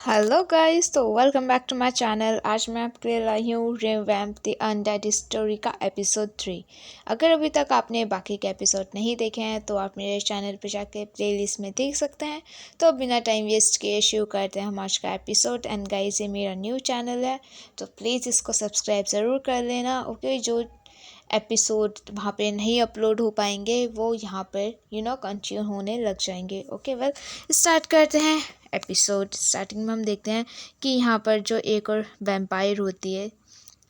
Hello guys, तो welcome back to my channel. आज मैं आपके लिए लाई हूँ रिवैम्प द अनडेड स्टोरी का एपिसोड 3। अगर अभी तक आपने बाकी के एपिसोड नहीं देखे हैं तो आप मेरे चैनल पर जाके प्लेलिस्ट में देख सकते हैं। तो बिना टाइम वेस्ट किए शुरू करते हैं हम आज का एपिसोड। एंड गाइस, ये मेरा न्यू चैनल है तो प्लीज़ इसको सब्सक्राइब ज़रूर कर लेना। ओके, जो एपिसोड वहाँ पे नहीं अपलोड हो पाएंगे वो यहाँ पर कंटिन्यू होने लग जाएंगे। ओके, वेल स्टार्ट करते हैं एपिसोड। स्टार्टिंग में हम देखते हैं कि यहाँ पर जो एक और वैम्पायर होती है,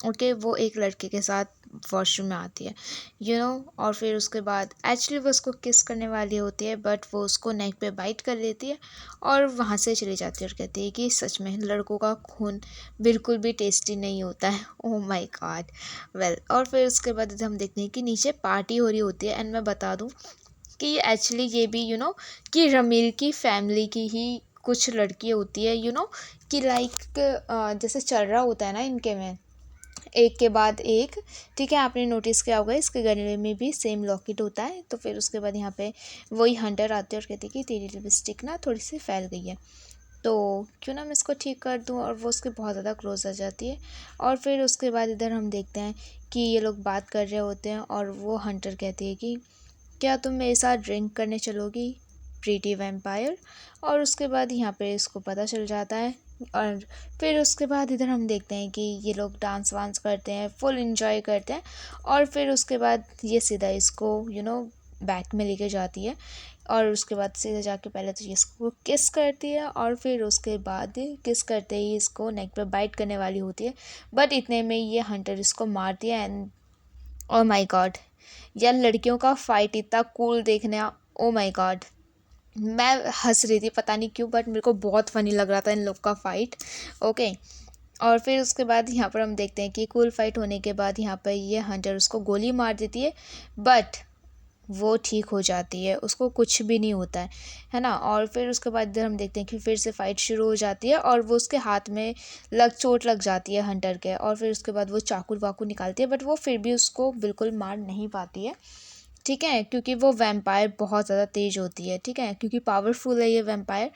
ओके, वो एक लड़के के साथ वॉशरूम में आती है और फिर उसके बाद एक्चुअली वो उसको किस करने वाली होती है, बट वो उसको नेक पे बाइट कर लेती है और वहाँ से चली जाती है और कहती है कि सच में लड़कों का खून बिल्कुल भी टेस्टी नहीं होता है। Oh my God. वेल, और फिर उसके बाद हम देखते हैं कि नीचे पार्टी हो रही होती है। एंड मैं बता दूँ कि एक्चुअली ये भी कि रमील की फैमिली की ही कुछ लड़की होती है, कि लाइक जैसे चल रहा होता है ना इनके में, एक के बाद एक। ठीक है, आपने नोटिस किया होगा इसके गले में भी सेम लॉकेट होता है। तो फिर उसके बाद यहाँ पे वही हंटर आते हैं और कहते हैं कि तेरी लिपस्टिक ना थोड़ी सी फैल गई है, तो क्यों ना मैं इसको ठीक कर दूँ। और वो उसके बहुत ज़्यादा क्लोज आ जाती है। और फिर उसके बाद इधर हम देखते हैं कि ये लोग बात कर रहे होते हैं और वो हंटर कहती है कि क्या तुम मेरे साथ ड्रिंक करने चलोगी प्रीटी वैम्पायर। और उसके बाद यहाँ पे इसको पता चल जाता है। और फिर उसके बाद इधर हम देखते हैं कि ये लोग डांस वांस करते हैं, फुल इंजॉय करते हैं। और फिर उसके बाद ये सीधा इसको बैक में लेके जाती है। और उसके बाद सीधा जाके पहले तो ये इसको किस करती है और फिर उसके बाद किस करते ही इसको नेक पे बाइट करने वाली होती है। बट इतने में ये हंटर इसको मार दिया। एंड ओ माय गॉड, यार लड़कियों का फाइट इतना कूल देखने। ओ माय गॉड, मैं हंस रही थी पता नहीं क्यों, बट मेरे को बहुत फनी लग रहा था इन लोग का फाइट। ओके, और फिर उसके बाद यहाँ पर हम देखते हैं कि कूल फाइट होने के बाद यहाँ पर ये हंटर उसको गोली मार देती है, बट वो ठीक हो जाती है, उसको कुछ भी नहीं होता है ना। और फिर उसके बाद इधर हम देखते हैं कि फिर से फाइट शुरू हो जाती है और वो उसके हाथ में चोट लग जाती है हंटर के। और फिर उसके बाद वो चाकू वाकू निकालती है, बट वो फिर भी उसको बिल्कुल मार नहीं पाती है। ठीक है, क्योंकि वो वैम्पायर बहुत ज़्यादा तेज होती है। ठीक है, क्योंकि पावरफुल है ये वैम्पायर।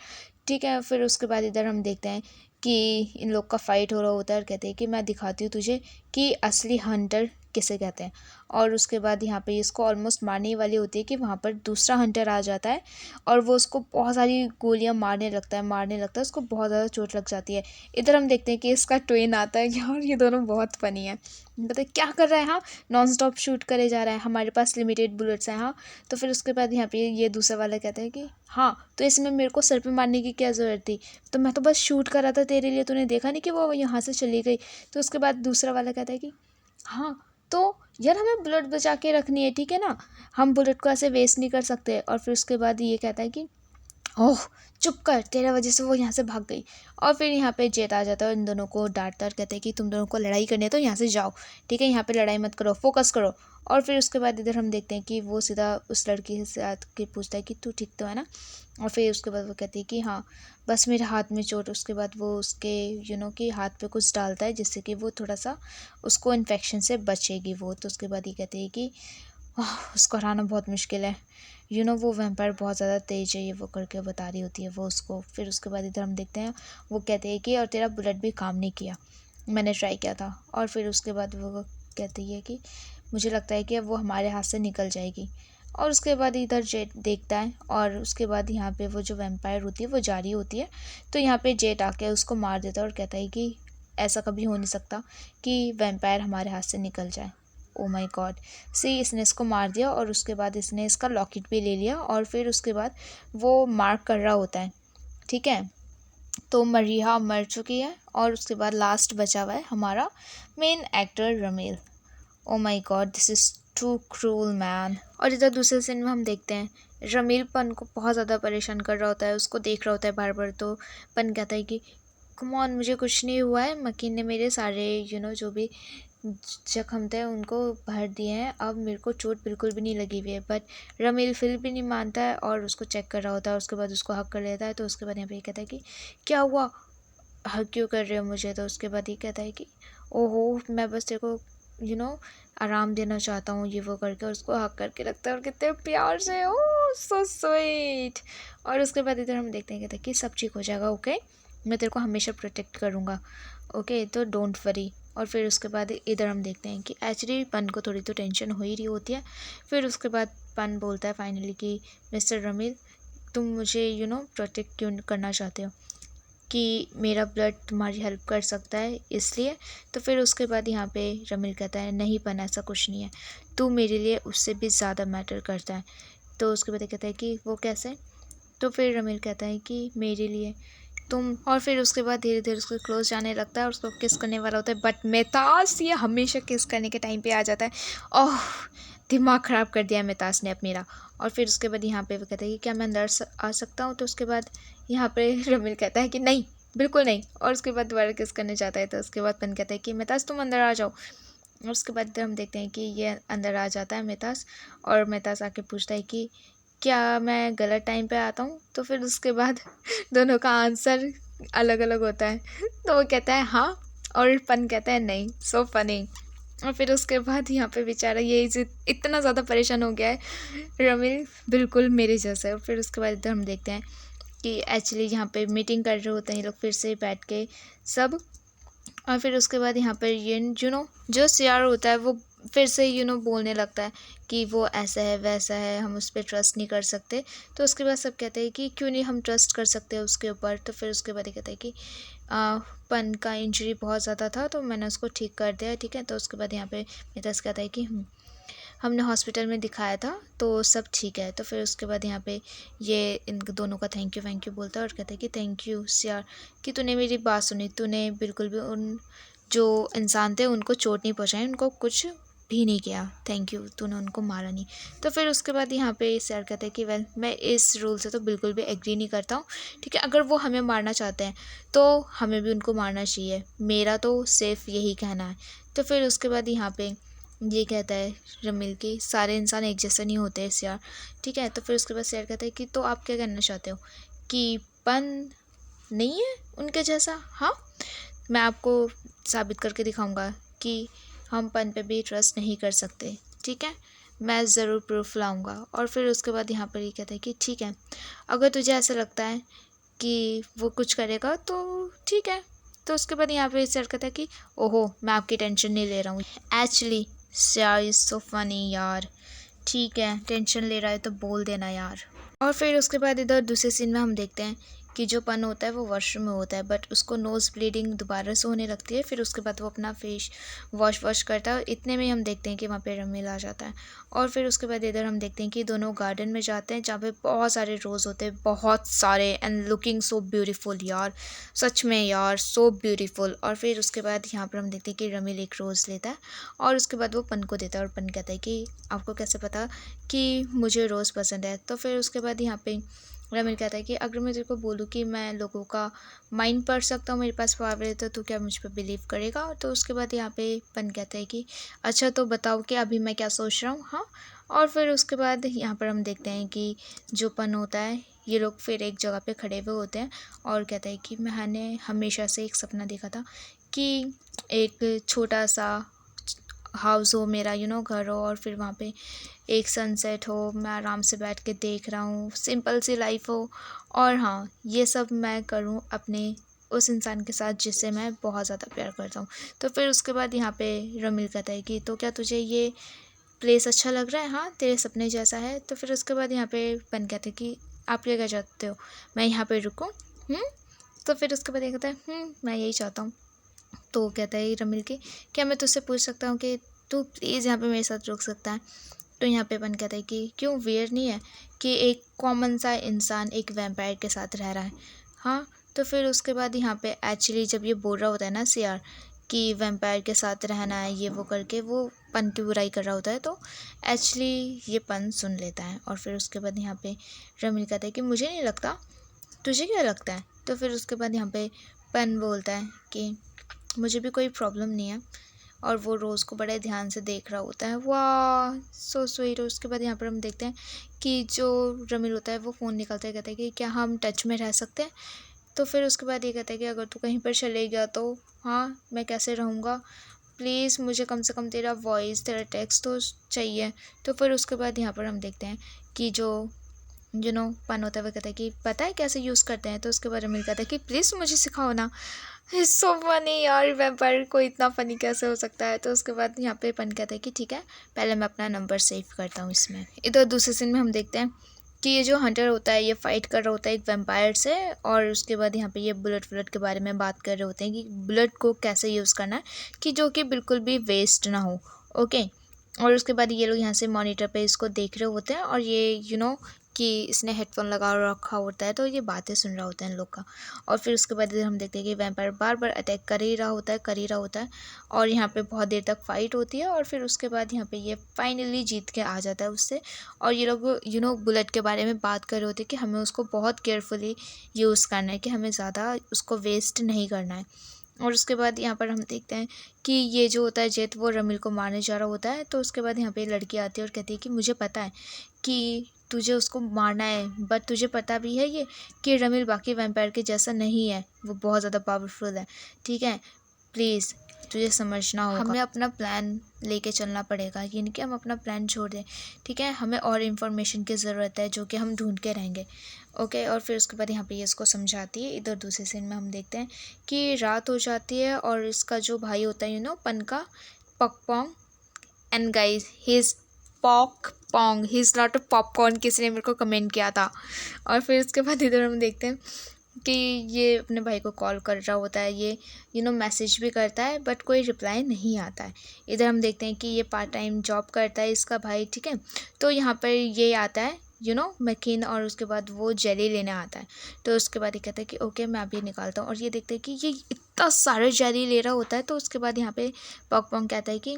ठीक है, फिर उसके बाद इधर हम देखते हैं कि इन लोग का फाइट हो रहा होता है और कहते हैं कि मैं दिखाती हूँ तुझे कि असली हंटर किसे कहते हैं। और उसके बाद यहाँ पे इसको ऑलमोस्ट मारने ही वाली होती है कि वहाँ पर दूसरा हंटर आ जाता है और वो उसको बहुत सारी गोलियाँ मारने लगता है, उसको बहुत ज़्यादा चोट लग जाती है। इधर हम देखते हैं कि इसका ट्विन आता है यार, ये दोनों बहुत फनी है। बताए क्या कर रहा है, हाँ नॉन स्टॉप शूट करे जा रहा है, हमारे पास लिमिटेड बुलेट्स हैं, हाँ। तो फिर उसके बाद यहाँ पे ये दूसरा वाला कहता है कि हाँ, तो इसमें मेरे को सर पे मारने की क्या ज़रूरत थी, तो मैं तो बस शूट कर रहा था तेरे लिए, तूने देखा नहीं कि वो यहाँ से चली गई। तो उसके बाद दूसरा वाला कहता है कि हाँ, तो यार हमें बुलेट बचा के रखनी है, ठीक है ना, हम बुलेट को ऐसे वेस्ट नहीं कर सकते। और फिर उसके बाद ये कहता है कि ओह चुप कर, तेरा वजह से वो यहाँ से भाग गई। और फिर यहाँ पे जेट आ जाता है और इन दोनों को डांटता और कहते हैं कि तुम दोनों को लड़ाई करनी है तो यहाँ से जाओ, ठीक है, यहाँ पे लड़ाई मत करो, फोकस करो। और फिर उसके बाद इधर हम देखते हैं कि वो सीधा उस लड़की से आके पूछता है कि तू ठीक तो है ना। और फिर उसके बाद वो कहती है कि हाँ, बस मेरे हाथ में चोट। उसके बाद वो उसके कि हाथ पे कुछ डालता है जिससे कि वो थोड़ा सा उसको इन्फेक्शन से बचेगी वो। तो उसके बाद ये कहते हैं कि उसको हराना बहुत मुश्किल है, वो वैम्पायर बहुत ज़्यादा तेज है, ये वो करके बता रही होती है वो उसको। फिर उसके बाद इधर हम देखते हैं वो कहते हैं कि और तेरा बुलेट भी काम नहीं किया, मैंने ट्राई किया था। और फिर उसके बाद वो कहती है कि मुझे लगता है कि अब वो हमारे हाथ से निकल जाएगी। और उसके बाद इधर जेट देखता है और उसके बाद यहाँ पे वो जो वैम्पायर होती है वो जा रही होती है। तो यहाँ पे जेट आके उसको मार देता है और कहता है कि ऐसा कभी हो नहीं सकता कि वैम्पायर हमारे हाथ से निकल जाए। ओ माय गॉड, सी इसने इसको मार दिया और उसके बाद इसने इसका लॉकेट भी ले लिया। और फिर उसके बाद वो मार्क कर रहा होता है, ठीक है। तो मरीहा मर चुकी है और उसके बाद लास्ट बचा हुआ है हमारा main actor Rameel. Oh my god, this is too cruel man. और इधर दूसरे सीन में हम देखते हैं रमील पन को बहुत ज़्यादा परेशान कर रहा होता है, उसको देख रहा होता है बार बार। तो पन कहता है कि कम ऑन, मुझे कुछ नहीं हुआ है, मकीन ने मेरे सारे जो भी जख्म थे उनको भर दिए हैं, अब मेरे को चोट बिल्कुल भी नहीं लगी हुई है। बट रमील फिर भी नहीं मानता है और उसको चेक कर रहा होता है। उसके बाद उसको हक कर लेता है। तो उसके बाद यहाँ पे ये कहता है कि क्या हुआ, हक क्यों कर रहे हो मुझे। तो उसके बाद ये कहता है कि ओहो, मैं बस तेरे को यू नो आराम देना चाहता हूँ, ये वो करके। और उसको हक करके रखता है और कितने प्यार से, ओ सो स्वीट। और उसके बाद इधर हम देखते हैं कहते हैं कि सब ठीक हो जाएगा, ओके। मैं तेरे को हमेशा प्रोटेक्ट करूँगा, ओके, तो डोंट वरी। और फिर उसके बाद इधर हम देखते हैं कि एक्चुअली पन को थोड़ी तो टेंशन हो ही रही होती है। फिर उसके बाद पन बोलता है फाइनली कि मिस्टर रमील, तुम मुझे प्रोटेक्ट क्यों करना चाहते हो, कि मेरा ब्लड तुम्हारी हेल्प कर सकता है इसलिए। तो फिर उसके बाद यहाँ पे रमील कहता है नहीं पन, ऐसा कुछ नहीं है, तू मेरे लिए उससे भी ज़्यादा मैटर करता है। तो उसके बाद ये कहता है कि वो कैसे। तो फिर रमील कहता है कि मेरे लिए तुम। और फिर उसके बाद धीरे धीरे उसको क्लोज जाने लगता है और उसको किस करने वाला होता है, बट मेतास ये हमेशा किस करने के टाइम पे आ जाता है। ओह, दिमाग ख़राब कर दिया मेतास ने अब मेरा। और फिर उसके बाद यहाँ पे वो कहता है कि क्या मैं अंदर आ सकता हूँ। तो उसके बाद यहाँ पे रमील कहता है कि नहीं, बिल्कुल नहीं। और उसके बाद दोबारा किस करने जाता है। तो उसके बाद पन कहता है कि मेतास तुम अंदर आ जाओ। और उसके बाद इधर हम देखते हैं कि ये अंदर आ जाता है मेतास। और मेतास आके पूछता है कि क्या मैं गलत टाइम पे आता हूँ। तो फिर उसके बाद दोनों का आंसर अलग अलग होता है। तो वो कहता है हाँ, और पन कहता है नहीं। So funny. और फिर उसके बाद यहाँ पे बेचारा ये इतना ज़्यादा परेशान हो गया है रमील, बिल्कुल मेरे जैसा है। और फिर उसके बाद इधर हम देखते हैं कि एक्चुअली यहाँ पे मीटिंग कर रहे होते हैं ये लोग फिर से बैठ के सब। और फिर उसके बाद यहाँ पर ये जो सीआर होता है वो फिर से बोलने लगता है कि वो ऐसा है वैसा है, हम उस पर ट्रस्ट नहीं कर सकते। तो उसके बाद सब कहते हैं कि क्यों नहीं हम ट्रस्ट कर सकते हैं उसके ऊपर। तो फिर उसके बाद ये कहता है कि पन का इंजरी बहुत ज़्यादा था तो मैंने उसको ठीक कर दिया, ठीक है। तो उसके बाद यहाँ पे मितास कहता है कि हमने हॉस्पिटल में दिखाया था तो सब ठीक है। तो फिर उसके बाद यहाँ पे ये इन दोनों का थैंक यू बोलता है और कहता है कि थैंक यू सियार कि तूने मेरी बात सुनी, तूने बिल्कुल भी उन जो इंसान थे उनको चोट नहीं पहुँचाई, उनको कुछ भी नहीं किया, थैंक यू, तूने उनको मारा नहीं। तो फिर उसके बाद यहाँ पे सियार कहते हैं कि वेल, मैं इस रूल से तो बिल्कुल भी एग्री नहीं करता हूँ, ठीक है। अगर वो हमें मारना चाहते हैं तो हमें भी उनको मारना चाहिए, मेरा तो सिर्फ यही कहना है। तो फिर उसके बाद यहाँ पे ये कहता है रमील कि सारे इंसान एक जैसे नहीं होते सियार, ठीक है। तो फिर उसके बाद सियार कहता है कि तो आप क्या कहना चाहते हो कि पन नहीं है उनके जैसा। हाँ, मैं आपको साबित करके दिखाऊंगा कि हम पन पे भी ट्रस्ट नहीं कर सकते, ठीक है। मैं ज़रूर प्रूफ लाऊंगा। और फिर उसके बाद यहाँ पर ये कहता है कि ठीक है, अगर तुझे ऐसा लगता है कि वो कुछ करेगा तो ठीक है। तो उसके बाद यहाँ पे सर कहता है कि ओहो, मैं आपकी टेंशन नहीं ले रहा हूँ एक्चुअली। यार इज़ सो फनी यार, ठीक है, टेंशन ले रहा है तो बोल देना यार। और फिर उसके बाद इधर दूसरे सीन में हम देखते हैं कि जो पन होता है वो वॉशरूम में होता है, बट उसको नोज़ ब्लीडिंग दोबारा से होने लगती है। फिर उसके बाद वो अपना फेस वॉश करता है। इतने में हम देखते हैं कि वहाँ पे रमील आ जाता है। और फिर उसके बाद इधर हम देखते हैं कि दोनों गार्डन में जाते हैं जहाँ पे बहुत सारे रोज़ होते हैं, बहुत सारे, एंड लुकिंग सो ब्यूटीफुल यार, सच में यार सो ब्यूटीफुल। और फिर उसके बाद यहाँ पर हम देखते हैं कि रमील एक रोज़ लेता है और उसके बाद वो पन को देता है। और पन कहता है कि आपको कैसे पता कि मुझे रोज़ पसंद है। तो फिर उसके बाद यहाँ पे रमील कहता है कि अगर मैं तेरे को बोलूँ कि मैं लोगों का माइंड पढ़ सकता हूँ, मेरे पास पावर है, तो तू क्या मुझ पर बिलीव करेगा। तो उसके बाद यहाँ पे पन कहता है कि अच्छा तो बताओ कि अभी मैं क्या सोच रहा हूँ। हाँ। और फिर उसके बाद यहाँ पर हम देखते हैं कि जो पन होता है, ये लोग फिर एक जगह पे खड़े हुए होते हैं और कहता है कि मैंने हमेशा से एक सपना देखा था कि एक छोटा सा हाउस हो मेरा, घर हो, और फिर वहाँ पे एक सनसेट हो, मैं आराम से बैठ के देख रहा हूँ, सिंपल सी लाइफ हो। और हाँ, ये सब मैं करूँ अपने उस इंसान के साथ जिससे मैं बहुत ज़्यादा प्यार करता हूँ। तो फिर उसके बाद यहाँ पे रमील कहता है कि तो क्या तुझे ये प्लेस अच्छा लग रहा है, हाँ तेरे सपने जैसा है। तो फिर उसके बाद यहाँ पे पन कहते हैं कि आप क्या चाहते हो, मैं यहाँ पे रुकूँ। तो फिर उसके बाद ये कहता है मैं यही चाहता हूँ। तो कहता है रमील कि क्या मैं तुझसे पूछ सकता हूँ कि तू प्लीज़ यहाँ पे मेरे साथ रुक सकता है। तो यहाँ पे पन कहता है कि क्यों, वियर नहीं है कि एक कॉमन सा इंसान एक वैम्पायर के साथ रह रहा है। हाँ। तो फिर उसके बाद यहाँ पे एक्चुअली जब ये बोल रहा होता है ना सियार कि वैम्पायर के साथ रहना है ये वो करके, वो पन की बुराई कर रहा होता है, तो एक्चुअली ये पन सुन लेता है। और फिर उसके बाद यहाँ पे रमील कहता है कि मुझे नहीं लगता, तुझे क्या लगता है। तो फिर उसके बाद यहाँ पे पन बोलता है कि मुझे भी कोई प्रॉब्लम नहीं है। और वो रोज़ को बड़े ध्यान से देख रहा होता है, वाह सो स्वीट। और उसके बाद यहाँ पर हम देखते हैं कि जो रमील होता है वो फ़ोन निकालता है, कहता है कि क्या हम टच में रह सकते हैं। तो फिर उसके बाद ये कहता है कि अगर तू कहीं पर चले गया तो हाँ, मैं कैसे रहूँगा, प्लीज़ मुझे कम से कम तेरा वॉइस, तेरा टेक्स्ट तो चाहिए। तो फिर उसके बाद यहाँ पर हम देखते हैं कि जो पन होता है। वो कहता है कि पता है कैसे यूज़ करते हैं? तो उसके बाद रमिल कहता है कि प्लीज़ मुझे सिखाओ ना। सो फनी यार, वैम्पायर को इतना फनी कैसे हो सकता है? तो उसके बाद यहाँ पे पन कहता है कि ठीक है, पहले मैं अपना नंबर सेव करता हूँ इसमें। इधर दूसरे सीन में हम देखते हैं कि ये जो हंटर होता है ये फाइट कर रहा होता है एक वैम्पायर से, और उसके बाद यहाँ पे ये बुलेट वुलेट के बारे में बात कर रहे होते हैं कि बुलेट को कैसे यूज़ करना है कि जो कि बिल्कुल भी वेस्ट ना हो। ओके। और उसके बाद ये लोग यहाँ से मॉनिटर पे इसको देख रहे होते हैं, और ये कि इसने हेडफोन लगा रखा होता है, तो ये बातें सुन रहा होता है इन लोग का। और फिर उसके बाद इधर हम देखते हैं कि वैम्पायर बार बार अटैक कर ही रहा होता है, कर ही रहा होता है, और यहाँ पे बहुत देर तक फाइट होती है। और फिर उसके बाद यहाँ पे ये फाइनली जीत के आ जाता है उससे। और ये लोग बुलेट के बारे में बात कर रहे होते हैं कि हमें उसको बहुत केयरफुली यूज़ करना है, कि हमें ज़्यादा उसको वेस्ट नहीं करना है। और उसके बाद यहाँ पर हम देखते हैं कि ये जो होता है जेट, वो रमिल को मारने जा रहा होता है। तो उसके बाद यहाँ पे लड़की आती है और कहती है कि मुझे पता है कि तुझे उसको मारना है, बट तुझे पता भी है ये कि रमिल बाकी वैम्पायर के जैसा नहीं है, वो बहुत ज़्यादा पावरफुल है। ठीक है, प्लीज़ तुझे समझना होगा, हमें अपना प्लान लेके चलना पड़ेगा, यानी कि हम अपना प्लान छोड़ दें। ठीक है, हमें और इन्फॉर्मेशन की ज़रूरत है जो कि हम ढूंढ के रहेंगे। ओके। और फिर उसके बाद यहाँ पे ये इसको समझाती है। इधर दूसरे सीन में हम देखते हैं कि रात हो जाती है, और इसका जो भाई होता है पन का, पकपोंग, and guys he is Pok Pong, he is not a popcorn, किसी ने मेरे को कमेंट किया था। और फिर उसके बाद इधर हम देखते हैं कि ये अपने भाई को कॉल कर रहा होता है, ये मैसेज भी करता है, बट कोई रिप्लाई नहीं आता है। इधर हम देखते हैं कि ये पार्ट टाइम जॉब करता है इसका भाई। ठीक है, तो यहाँ पर ये आता है मैकिन, और उसके बाद वो जेली लेने आता है। तो उसके बाद ये कहता है कि ओके मैं अभी निकालता हूँ, और ये देखते हैं कि ये इतना सारे जेली ले रहा होता है। तो उसके बाद यहाँ पे पॉकपोंग कहता है कि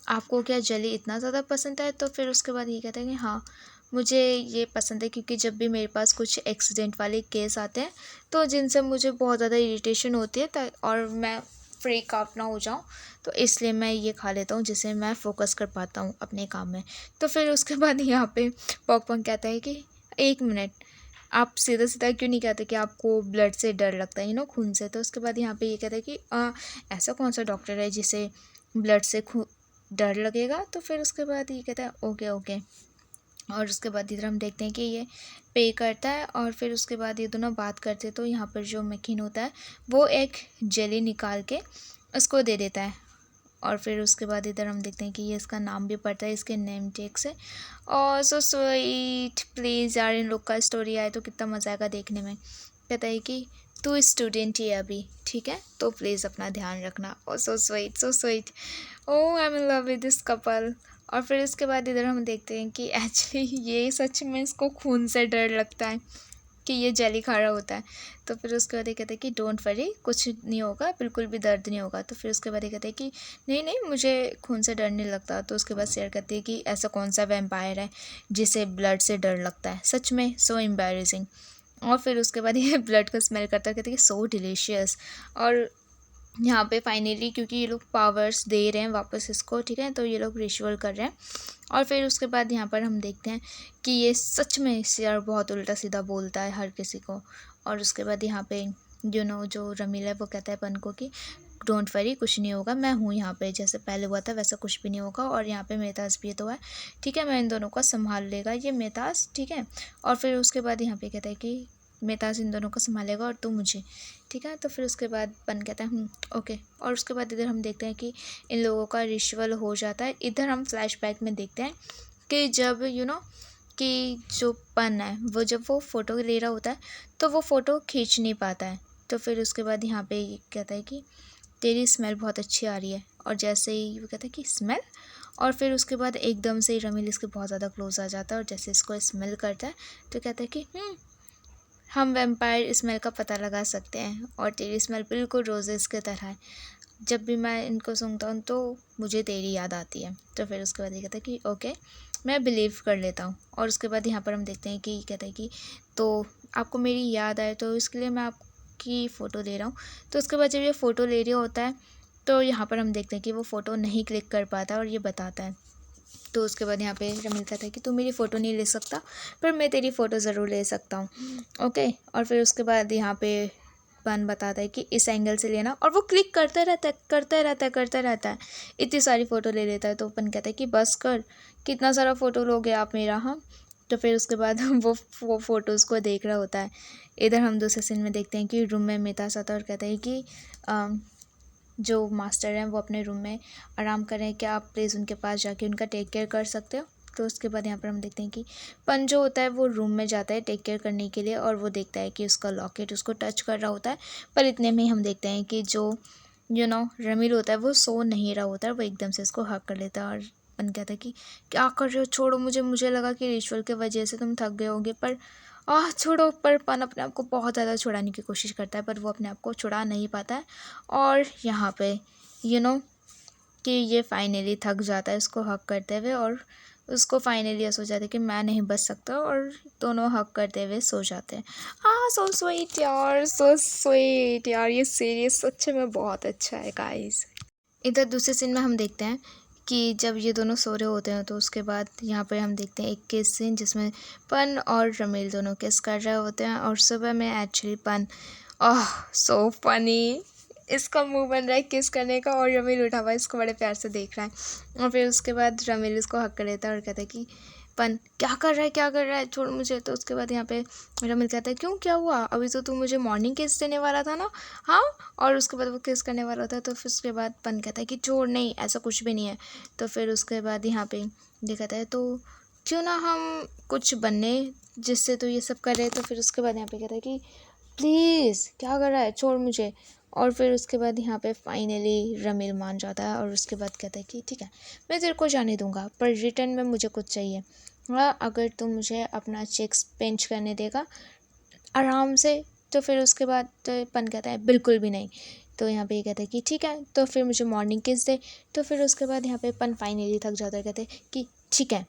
आपको क्या जेली इतना ज़्यादा पसंद है? तो फिर उसके बाद ये कहता है कि हाँ, मुझे ये पसंद है, क्योंकि जब भी मेरे पास कुछ एक्सीडेंट वाले केस आते हैं तो जिनसे मुझे बहुत ज़्यादा इरिटेशन होती है, और मैं फ्रीक आउट ना हो जाऊँ, तो इसलिए मैं ये खा लेता हूँ, जिससे मैं फ़ोकस कर पाता हूँ अपने काम में। तो फिर उसके बाद यहाँ पे पॉकपॉक कहता है कि एक मिनट, आप सीधा सीधा क्यों नहीं कहते कि आपको ब्लड से डर लगता है, खून से? तो उसके बाद यहाँ पे ये कहता है कि ऐसा कौन सा डॉक्टर है जिसे ब्लड से डर लगेगा? तो फिर उसके बाद ये कहता है ओके ओके। और उसके बाद इधर हम देखते हैं कि ये पे करता है, और फिर उसके बाद ये दोनों बात करते हैं। तो यहाँ पर जो मैकिन होता है वो एक जेली निकाल के उसको दे देता है। और फिर उसके बाद इधर हम देखते हैं कि ये इसका नाम भी पड़ता है इसके नेम टेग से। और सो स्वीट, प्लीज़ यार, इन लोग का स्टोरी आए तो कितना मज़ा आएगा देखने में। कहता है कि तू स्टूडेंट ही है अभी, ठीक है, तो प्लीज़ अपना ध्यान रखना। Oh so sweet, so sweet. Oh I am in love with this couple. और फिर उसके बाद इधर हम देखते हैं कि एक्चुअली ये सच में इसको खून से डर लगता है कि ये जेली खा रहा होता है। तो फिर उसके बाद ये कहते हैं कि डोंट वरी, कुछ नहीं होगा, बिल्कुल भी दर्द नहीं होगा। तो फिर उसके बाद ये कहते हैं कि नहीं नहीं, मुझे खून से डर नहीं लगता। तो उसके बाद शेयर करती है कि ऐसा कौन सा वैम्पायर है जिसे ब्लड से डर लगता है, सच में सो एम्बैरेसिंग। और फिर उसके बाद ये ब्लड का स्मेल करता है, कहते हैं कि सो डिलीशियस। और यहाँ पे फाइनली, क्योंकि ये लोग पावर्स दे रहे हैं वापस इसको, ठीक है, तो ये लोग रिचुअल कर रहे हैं। और फिर उसके बाद यहाँ पर हम देखते हैं कि ये सच में यार बहुत उल्टा सीधा बोलता है हर किसी को। और उसके बाद यहाँ पे जो रमीला है वो कहता है पन को कि डोंट वरी, कुछ नहीं होगा, मैं हूँ यहाँ पे, जैसे पहले हुआ था वैसा कुछ भी नहीं होगा। और यहाँ पे मेहताज भी तो है, ठीक है, मैं इन दोनों का संभाल लेगा ये मेहताज, ठीक है। और फिर उसके बाद यहाँ पे कहता है कि मेहताज इन दोनों को संभालेगा और तू मुझे, ठीक है। तो फिर उसके बाद पन कहता है ओके। और उसके बाद इधर हम देखते हैं कि इन लोगों का रिचुअल हो जाता है। इधर हम फ्लैशबैक में देखते हैं कि जब कि जो पन है वो जब वो फ़ोटो ले रहा होता है तो वो फ़ोटो खींच नहीं पाता है। तो फिर उसके बाद यहाँ पे कहता है कि तेरी स्मेल बहुत अच्छी आ रही है। और जैसे ही वो कहता है कि स्मेल, और फिर उसके बाद एकदम से ही रमील इसके बहुत ज़्यादा क्लोज आ जाता है, और जैसे इसको स्मेल करता है तो कहता है कि हम वैम्पायर स्मेल का पता लगा सकते हैं, और तेरी स्मेल बिल्कुल रोजेस की तरह है। जब भी मैं इनको सूंघता हूँ तो मुझे तेरी याद आती है। तो फिर उसके बाद ये कहता है कि ओके, मैं बिलीव कर लेता हूँ। और उसके बाद यहाँ पर हम देखते हैं कि कहता है कि तो आपको मेरी याद आए तो इसके लिए मैं आपकी फ़ोटो ले रहा हूँ। तो उसके बाद जब ये फ़ोटो ले रहा होता है तो यहाँ पर हम देखते हैं कि वो फ़ोटो नहीं क्लिक कर पाता और ये बताता है। तो उसके बाद यहाँ पे रमील कहता है कि तू मेरी फ़ोटो नहीं ले सकता, पर मैं तेरी फ़ोटो ज़रूर ले सकता हूँ, ओके। और फिर उसके बाद यहाँ पे पन बताता है कि इस एंगल से लेना, और वो क्लिक करता रहता है, करता रहता है, इतनी सारी फ़ोटो ले लेता है। तो पन कहता है कि बस कर, कितना सारा फ़ोटो लोगे आप मेरा, हाँ, तो फिर उसके बाद वो फ़ोटोज़ को देख रहा होता है। इधर हम दूसरे सीन में देखते हैं कि रूम में मितास आता है और कहता है कि जो मास्टर हैं वो अपने रूम में आराम कर रहे हैं, क्या आप प्लीज़ उनके पास जाके उनका टेक केयर कर सकते हो। तो उसके बाद यहाँ पर हम देखते हैं कि पन जो होता है वो रूम में जाता है टेक केयर करने के लिए, और वो देखता है कि उसका लॉकेट उसको टच कर रहा होता है। पर इतने में ही हम देखते हैं कि जो रमील होता है वो सो नहीं रहा होता है, वो एकदम से इसको हक कर लेता है। और पन कहता है कि क्या कर रहे हो, छोड़ो मुझे लगा कि रिचुअल की वजह से तुम थक गए होगे, पर छोड़ो। पर पन अपने आप को बहुत ज़्यादा छुड़ाने की कोशिश करता है, पर वो अपने आप को छुड़ा नहीं पाता है। और यहाँ पे कि ये फाइनली थक जाता है इसको हक करते हुए, और उसको फाइनली ऐसा हो जाता है कि मैं नहीं बच सकता, और दोनों हक करते हुए सो जाते हैं। सो स्वीट यार, सो स्वीट यार, ये सीरीज सच में बहुत अच्छा है गाइस। इधर दूसरे सीन में हम देखते हैं कि जब ये दोनों सो रहे होते हैं तो उसके बाद यहाँ पे हम देखते हैं एक किस सीन जिसमें पन और रमील दोनों किस कर रहे होते हैं। और सुबह में एक्चुअली पन सो फनी, इसका मुंह बन रहा है किस करने का, और रमील उठा हुआ इसको बड़े प्यार से देख रहा है। और फिर उसके बाद रमील इसको हक कर लेता है और कहता है कि पन क्या कर रहा है, छोड़ मुझे। तो उसके बाद यहाँ पे रमील कहता है क्यों, क्या हुआ, अभी तो तू मुझे मॉर्निंग किस देने वाला था ना। हाँ, और उसके बाद वो किस करने वाला होता है। तो फिर उसके बाद पन कहता है कि छोड़, नहीं ऐसा कुछ भी नहीं है। तो फिर उसके बाद यहाँ पे दिखाता है तो क्यों ना हम कुछ बनने जिससे तो ये सब करे। तो फिर उसके बाद यहाँ पे कहता है कि प्लीज़ क्या कर रहा है, छोड़ मुझे। और फिर उसके बाद यहाँ पे फाइनली रमील मान जाता है, और उसके बाद कहता है कि ठीक है मैं तेरे को जाने दूंगा, पर रिटर्न में मुझे कुछ चाहिए। अगर तू मुझे अपना चेक्स पेंच करने देगा आराम से। तो फिर उसके बाद तो पन कहता है बिल्कुल भी नहीं। तो यहाँ पे ये कहता है कि ठीक है तो फिर मुझे मॉर्निंग किस दे। तो फिर उसके बाद यहाँ पे पन फाइनली थक जाता है, कहते हैं कि ठीक है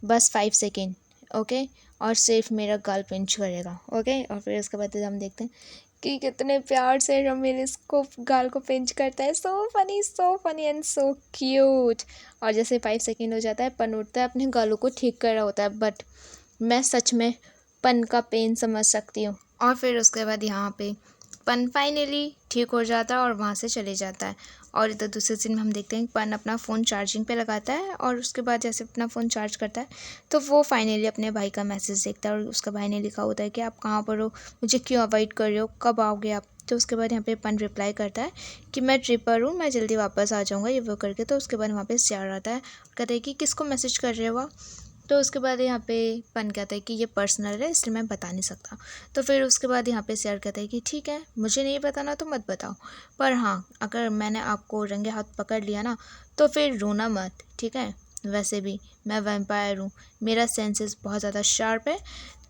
बस 5 सेकेंड, ओके, और सिर्फ मेरा गाल पिंच करेगा, ओके। और फिर उसके बाद हम देखते हैं कि कितने प्यार से रमील इसको गाल को पिंच करता है। So funny and so cute. और जैसे 5 सेकेंड हो जाता है पन उठता है, अपने गालों को ठीक कर रहा होता है, बट मैं सच में पन का पेन समझ सकती हूँ। और फिर उसके बाद यहाँ पे पन फाइनली ठीक हो जाता है और वहाँ से चले जाता है। और इधर दूसरे सीन में हम देखते हैं पन अपना फ़ोन चार्जिंग पे लगाता है, और उसके बाद जैसे अपना फ़ोन चार्ज करता है तो वो फाइनली अपने भाई का मैसेज देखता है, और उसका भाई ने लिखा होता है कि आप कहाँ पर हो, मुझे क्यों अवॉइड कर रहे हो, कब आओगे आप। तो उसके बाद यहाँ पे पन रिप्लाई करता है कि मैं ट्रिप पर हूँ, मैं जल्दी वापस आ जाऊँगा, ये वो करके। तो उसके बाद वहाँ पे सियार आता है, कहता है कि किसको मैसेज कर रहे हो आप। तो उसके बाद यहाँ पे पन कहता है कि ये पर्सनल है इसलिए मैं बता नहीं सकता। तो फिर उसके बाद यहाँ पे शेयर कहता है कि ठीक है मुझे नहीं बताना तो मत बताओ, पर हाँ अगर मैंने आपको रंगे हाथ पकड़ लिया ना तो फिर रोना मत, ठीक है। वैसे भी मैं वैम्पायर हूँ, मेरा सेंसेस बहुत ज़्यादा शार्प है,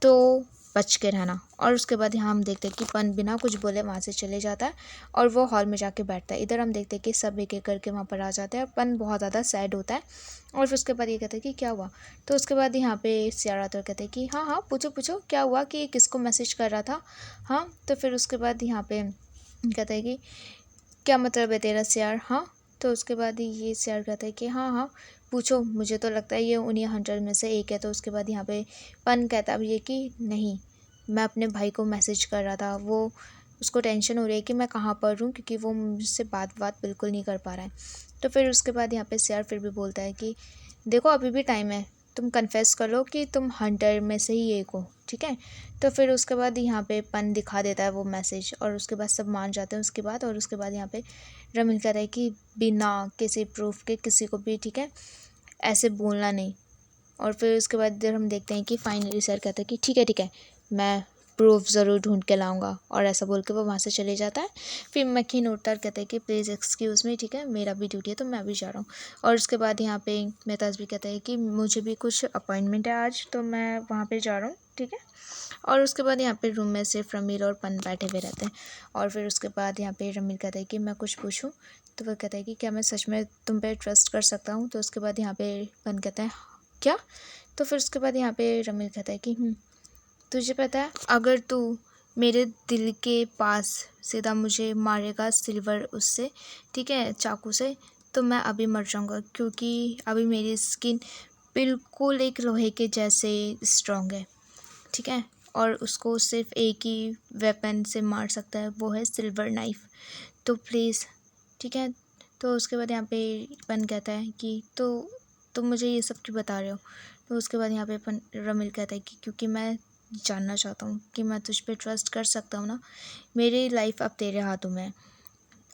तो बच के रहना। और उसके बाद यहाँ हम देखते हैं कि पन बिना कुछ बोले वहाँ से चले जाता है, और वो हॉल में जाके बैठता है। इधर हम देखते हैं कि सब एक एक करके वहाँ पर आ जाते हैं, और पन बहुत ज़्यादा सैड होता है। और फिर उसके बाद ये कहते हैं कि क्या हुआ। तो उसके बाद यहाँ पे सियारा तो कहते हैं कि हाँ हाँ पूछो पूछो क्या हुआ, कि किसको मैसेज कर रहा था। हाँ, तो फिर उसके बाद यहाँ पे कहता है कि क्या मतलब है तेरा सियार। हाँ, तो उसके बाद ये सियार कहता है कि हाँ हाँ पूछो, मुझे तो लगता है ये उन्हीं हंटर में से एक है। तो उसके बाद यहाँ पे पन कहता भी है कि नहीं, मैं अपने भाई को मैसेज कर रहा था, वो उसको टेंशन हो रही है कि मैं कहाँ पर हूँ, क्योंकि वो मुझसे बात बिल्कुल नहीं कर पा रहा है। तो फिर उसके बाद यहाँ पे सियार फिर भी बोलता है कि देखो अभी भी टाइम है, तुम कन्फेस कर लो कि तुम हंटर में से ही एक हो, ठीक है। तो फिर उसके बाद यहाँ पे पन दिखा देता है वो मैसेज, और उसके बाद सब मान जाते हैं उसके बाद। और उसके बाद यहाँ पे रमील कह रहा है कि बिना किसी प्रूफ के किसी को भी, ठीक है, ऐसे बोलना नहीं। और फिर उसके बाद इधर हम देखते हैं कि फाइनली सर कहता है कि ठीक है मैं प्रूफ ज़रूर ढूंढ के लाऊंगा, और ऐसा बोल के वो वहाँ से चले जाता है। फिर मक्खी उठता है और कहता है कि प्लीज़ एक्सक्यूज़ मी, ठीक है मेरा भी ड्यूटी है तो मैं भी जा रहा हूँ। और उसके बाद यहाँ पे मेहताज भी कहता है कि मुझे भी कुछ अपॉइंटमेंट है आज, तो मैं वहाँ पे जा रहा हूँ, ठीक है। और उसके बाद यहाँ पे रूम में सिर्फ रमील और पन बैठे हुए रहते हैं। और फिर उसके बाद यहाँ पे रमील कहता है कि मैं कुछ पूछूं। तो वह कहता है कि क्या मैं सच में तुम पे ट्रस्ट कर सकता हूँ। तो उसके बाद यहाँ पे पन कहता है क्या। तो फिर उसके बाद यहाँ पे रमील कहता है कि तुझे पता है अगर तू मेरे दिल के पास सीधा मुझे मारेगा सिल्वर उससे, ठीक है, चाकू से, तो मैं अभी मर जाऊँगा, क्योंकि अभी मेरी स्किन बिल्कुल एक लोहे के जैसे स्ट्रॉन्ग है, ठीक है। और उसको सिर्फ एक ही वेपन से मार सकता है, वो है सिल्वर नाइफ। तो प्लीज़, ठीक है। तो उसके बाद यहाँ पे पन कहता है कि तो तुम मुझे ये सब क्यों बता रहे हो। तो उसके बाद यहाँ पे रमिल कहता है कि क्योंकि मैं जानना चाहता हूँ कि मैं तुझ पे ट्रस्ट कर सकता हूँ ना, मेरी लाइफ अब तेरे हाथों में है।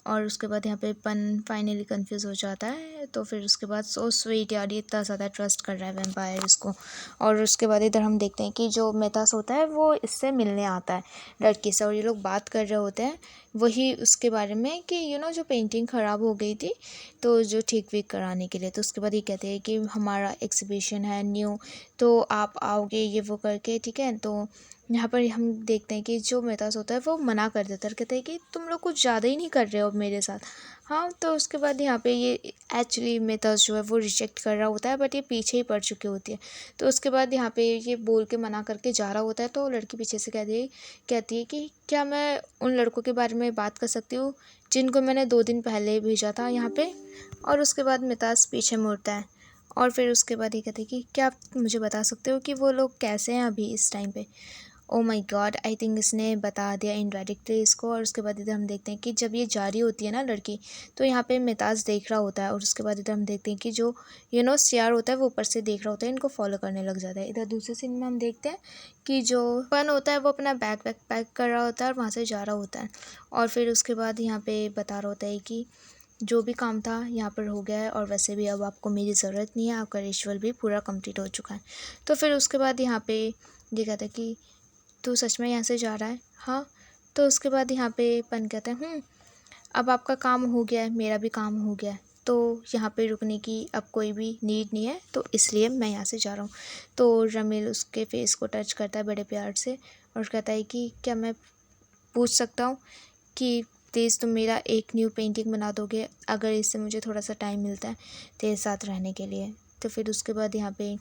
और उसके बाद यहाँ पे पन फाइनली कंफ्यूज हो जाता है। तो फिर उसके बाद सो स्वीट यार, ये इतना ज़्यादा ट्रस्ट कर रहा है वैम्पायर इसको। और उसके बाद इधर हम देखते हैं कि जो मेथास होता है वो इससे मिलने आता है लड़की से, और ये लोग बात कर रहे होते हैं वही उसके बारे में कि जो पेंटिंग ख़राब हो गई थी तो जो ठीक वीक कराने के लिए। तो उसके बाद ये कहते हैं कि हमारा एग्जीबिशन है न्यू, तो आप आओगे ये वो करके, ठीक है। तो यहाँ पर हम देखते हैं कि जो मेहताज होता है वो मना कर देता है और कहता है कि तुम लोग कुछ ज़्यादा ही नहीं कर रहे हो मेरे साथ। हाँ, तो उसके बाद यहाँ पे ये एक्चुअली मेहताज जो है वो रिजेक्ट कर रहा होता है, बट ये पीछे ही पड़ चुकी होती है। तो उसके बाद यहाँ पे ये बोल के मना करके जा रहा होता है, तो लड़की पीछे से कहती है कि क्या मैं उन लड़कों के बारे में बात कर सकती हूँ जिनको मैंने 2 दिन पहले भेजा था यहाँ पे। और उसके बाद मेहताज पीछे मुड़ता है और फिर उसके बाद ये कहते हैं कि क्या आप मुझे बता सकते हो कि वो लोग कैसे हैं अभी इस टाइम पे। ओ माय गॉड, आई थिंक इसने बता दिया इनडायरेक्टली इसको। और उसके बाद इधर हम देखते हैं कि जब ये जा रही होती है ना लड़की, तो यहाँ पे मेहताज देख रहा होता है। और उसके बाद इधर हम देखते हैं कि जो सियार होता है वो ऊपर से देख रहा होता है, इनको फॉलो करने लग जाता है। इधर दूसरे सीन में हम देखते हैं कि जो पन होता है वो अपना बैग पैक कर रहा होता है और वहाँ से जा रहा होता है। और फिर उसके बाद यहाँ पे बता रहा होता है कि जो भी काम था यहाँ पर हो गया है, और वैसे भी अब आपको मेरी ज़रूरत नहीं है, आपका रिचुअल भी पूरा कंप्लीट हो चुका है। तो फिर उसके बाद यहाँ पे ये कहता है कि तू सच में यहाँ से जा रहा है? हाँ। तो उसके बाद यहाँ पे पन कहते हैं अब आपका काम हो गया है, मेरा भी काम हो गया है, तो यहाँ पे रुकने की अब कोई भी नीड नहीं है, तो इसलिए मैं यहाँ से जा रहा हूँ। तो रमील उसके फेस को टच करता है बड़े प्यार से और कहता है कि क्या मैं पूछ सकता हूँ कि प्लीज़ तुम मेरा एक न्यू पेंटिंग बना दोगे अगर इससे मुझे थोड़ा सा टाइम मिलता है तेरे साथ रहने के लिए। तो फिर उसके बाद यहाँ पे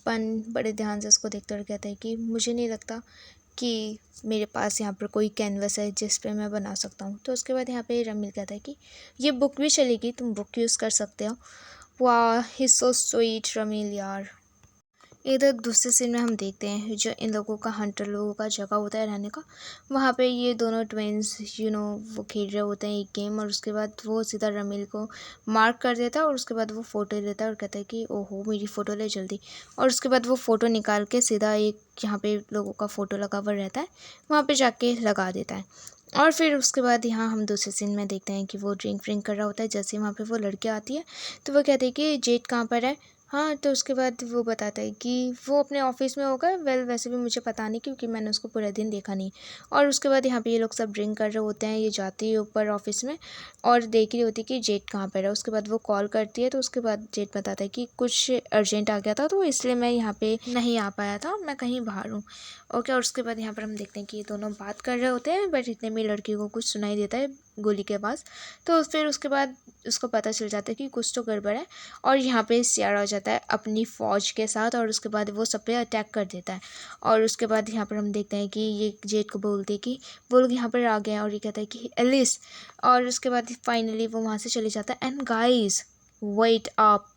पन बड़े ध्यान से उसको देखते हुए कहता है कि मुझे नहीं लगता कि मेरे पास यहाँ पर कोई कैनवस है जिस पे मैं बना सकता हूँ। तो उसके बाद यहाँ पे रमील कहता है कि ये बुक भी चलेगी, तुम बुक यूज़ कर सकते हो। वाह, ही सो स्वीट रमील यार। इधर दूसरे सीन में हम देखते हैं जो इन लोगों का हंटर लोगों का जगह होता है रहने का, वहाँ पे ये दोनों ट्विन्स वो खेल रहे होते हैं एक गेम। और उसके बाद वो सीधा रमील को मार्क कर देता है और उसके बाद वो फ़ोटो लेता है और कहता है कि ओहो मेरी फ़ोटो ले जल्दी। और उसके बाद वो फ़ोटो निकाल के सीधा एक यहाँ पे लोगों का फ़ोटो लगा हुआ रहता है वहाँ पर जाके लगा देता है। और फिर उसके बाद यहाँ हम दूसरे सीन में देखते हैं कि वो ड्रिंक व्रिंक कर रहा होता है। जैसे वहाँ पे वो लड़की आती है तो वो कहते हैं कि जेट कहाँ पर है। हाँ, तो उसके बाद वो बताता है कि वो अपने ऑफ़िस में होगा। वैसे भी मुझे पता नहीं क्योंकि मैंने उसको पूरा दिन देखा नहीं। और उसके बाद यहाँ पे ये लोग सब ड्रिंक कर रहे होते हैं। ये जाती है ऊपर ऑफ़िस में और देख रही होती है कि जेट कहाँ पर है। उसके बाद वो कॉल करती है तो उसके बाद जेट बताता है कि कुछ अर्जेंट आ गया था तो इसलिए मैं यहाँ पे नहीं आ पाया था, मैं कहीं बाहर हूँ। ओके, और उसके बाद यहाँ पर हम देखते हैं कि ये दोनों बात कर रहे होते हैं, बट इतने में लड़की को कुछ सुनाई देता है गोली के आवाज़। तो फिर उसके बाद उसको पता चल जाता है कि कुछ तो गड़बड़ है। और यहाँ पे सियारा आ जाता है अपनी फ़ौज के साथ और उसके बाद वो सब पे अटैक कर देता है। और उसके बाद यहाँ पर हम देखते हैं कि ये जेट को बोलते हैं कि वो लोग यहाँ पर आ गए हैं और ये कहता है कि एलिस। और उसके बाद फाइनली वो वहाँ से चले जाता है। And guys, wait up,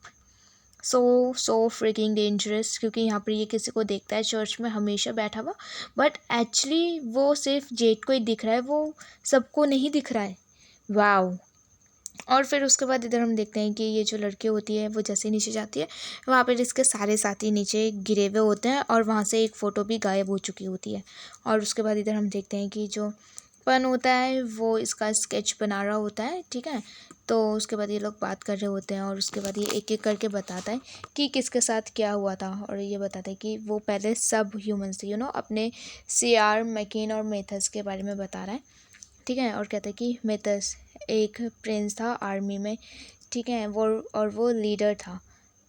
so freaking dangerous, क्योंकि यहाँ पर ये किसी को देखता है चर्च में हमेशा बैठा हुआ, बट एक्चुअली वो सिर्फ जेट को ही दिख रहा है, वो सबको नहीं दिख रहा है। वाओ। और फिर उसके बाद इधर हम देखते हैं कि ये जो लड़की होती है वो जैसे नीचे जाती है वहाँ पर इसके सारे साथी नीचे गिरे हुए होते हैं और वहाँ से एक फ़ोटो भी गायब हो चुकी होती है। और उसके बाद इधर हम देखते हैं कि जो पन होता है वो इसका स्केच बना रहा होता है, ठीक है। तो उसके बाद ये लोग बात कर रहे होते हैं और उसके बाद ये एक एक करके बताता है कि किसके साथ क्या हुआ था। और ये बताता है कि वो पहले सब ह्यूमंस थे अपने सीआर मैकिन और मेथड्स के बारे में बता रहा है, ठीक है। और कहता है कि मेथड्स एक प्रिंस था आर्मी में, ठीक है, वो लीडर था।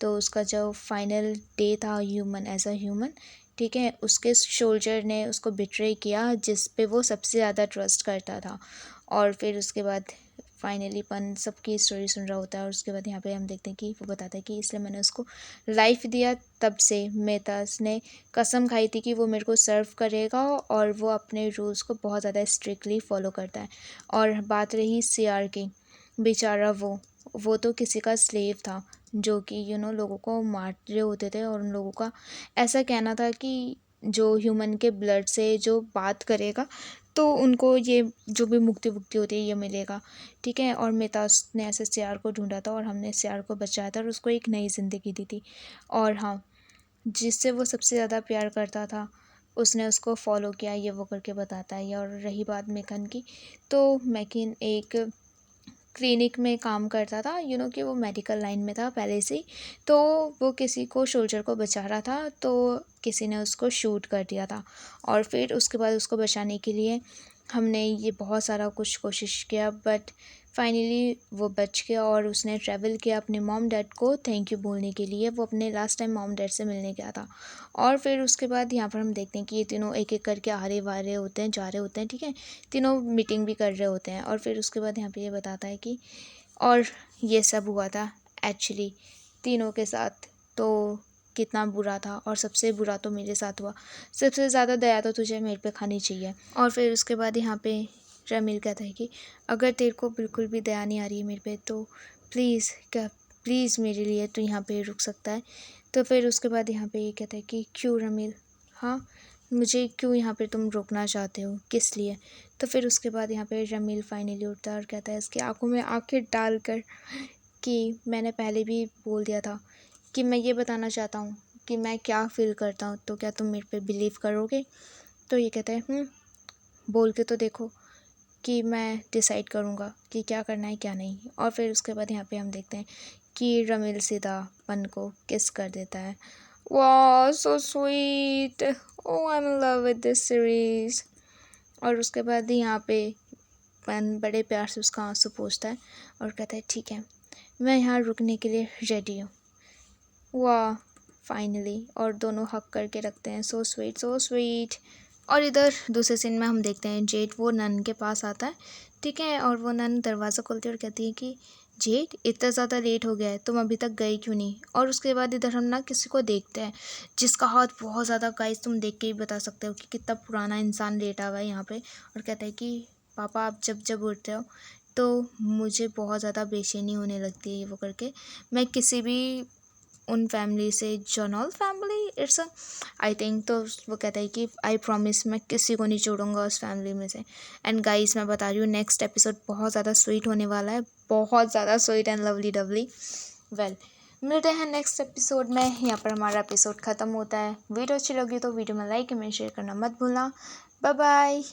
तो उसका जो फाइनल डे था ह्यूमन एज अ ह्यूमन, ठीक है, उसके शोल्जर ने उसको बिट्रे किया जिस पे वो सबसे ज़्यादा ट्रस्ट करता था। और फिर उसके बाद फाइनली पन सबकी स्टोरी सुन रहा होता है और उसके बाद यहाँ पे हम देखते हैं कि वो बताता है कि इसलिए मैंने उसको लाइफ दिया। तब से मेहताज ने कसम खाई थी कि वो मेरे को सर्व करेगा और वो अपने रूल्स को बहुत ज़्यादा स्ट्रिक्टली फॉलो करता है। और बात रही सीआर की, बेचारा वो तो किसी का स्लेव था जो कि लोगों को मार रहे होते थे। और उन लोगों का ऐसा कहना था कि जो ह्यूमन के ब्लड से जो बात करेगा तो उनको ये जो भी मुक्ति वुक्ति होती है ये मिलेगा, ठीक है। और मेहताज ने ऐसे सियार को ढूंढा था और हमने सियार को बचाया था और उसको एक नई ज़िंदगी दी थी। और हाँ, जिससे वो सबसे ज़्यादा प्यार करता था उसने उसको फॉलो किया, ये वो करके बताता है। और रही बात मेकन की, तो मेकिन एक क्लिनिक में काम करता था, कि वो मेडिकल लाइन में था पहले से ही। तो वो किसी को सोल्जर को बचा रहा था, तो किसी ने उसको शूट कर दिया था। और फिर उसके बाद उसको बचाने के लिए हमने ये बहुत सारा कुछ कोशिश किया, बट फाइनली वो बच गया और उसने ट्रैवल किया अपने मॉम डैड को थैंक यू बोलने के लिए। वो अपने लास्ट टाइम मॉम डैड से मिलने गया था। और फिर उसके बाद यहाँ पर हम देखते हैं कि ये तीनों एक एक करके आ रहे होते हैं, जा रहे होते हैं, ठीक है। तीनों मीटिंग भी कर रहे होते हैं। और फिर उसके बाद यहाँ पे ये बताता है कि और ये सब हुआ था एक्चुअली तीनों के साथ, तो कितना बुरा था। और सबसे बुरा तो मेरे साथ हुआ, सबसे ज़्यादा दया तो तुझे मेरे पे खानी चाहिए। और फिर उसके बाद यहाँ पे रमील कहता है कि अगर तेरे को बिल्कुल भी दया नहीं आ रही है मेरे पे, तो प्लीज़ मेरे लिए तो यहाँ पे रुक सकता है। तो फिर उसके बाद यहाँ पे ये कहता है कि क्यों रमील, हाँ मुझे क्यों यहाँ पे तुम रोकना चाहते हो, किस लिए। तो फिर उसके बाद यहाँ पे रमील फाइनली उठता है और कहता है इसकी आंखों में आंखें डालकर कि मैंने पहले भी बोल दिया था कि मैं ये बताना चाहता हूँ कि मैं क्या फ़ील करता हूँ, तो क्या तुम मेरे पे बिलीव करोगे। तो ये कहता है बोल के तो देखो कि मैं डिसाइड करूँगा कि क्या करना है क्या नहीं। और फिर उसके बाद यहाँ पे हम देखते हैं कि रमील सीधा पन को किस कर देता है। वाह so sweet, oh I am in love with this series. और उसके बाद यहाँ पे पन बड़े प्यार से उसका आंसू पोंछता है और कहता है ठीक है, मैं यहाँ रुकने के लिए रेडी हूँ। वाह फाइनली, और दोनों हक करके रखते हैं, सो स्वीट सो स्वीट। और इधर दूसरे सीन में हम देखते हैं जेठ वो नन के पास आता है, ठीक है। और वो नन दरवाज़ा खोलती है और कहती है कि जेठ इतना ज़्यादा लेट हो गया है, तुम अभी तक गए क्यों नहीं। और उसके बाद इधर हम ना किसी को देखते हैं जिसका हाथ बहुत ज़्यादा, गाइस तुम देख के ही बता सकते हो कि कितना पुराना इंसान लेटा हुआ है यहाँ पे। और कहता है कि पापा आप जब जब उठते हो तो मुझे बहुत ज़्यादा बेचैनी होने लगती है, ये वो करके। मैं किसी भी उन फैमिली से, जॉनॉल फैमिली इट्स आई थिंक, तो वो कहता है कि आई प्रॉमिस मैं किसी को नहीं छोड़ूंगा उस फैमिली में से। एंड गाइस मैं बता रही हूँ नेक्स्ट एपिसोड बहुत ज़्यादा स्वीट होने वाला है, बहुत ज़्यादा स्वीट एंड लवली डवली। वेल मिलते हैं नेक्स्ट एपिसोड में। यहाँ पर हमारा एपिसोड ख़त्म होता है। वीडियो अच्छी लगी तो वीडियो में लाइक कमेंट शेयर करना मत भूलना। Bye bye.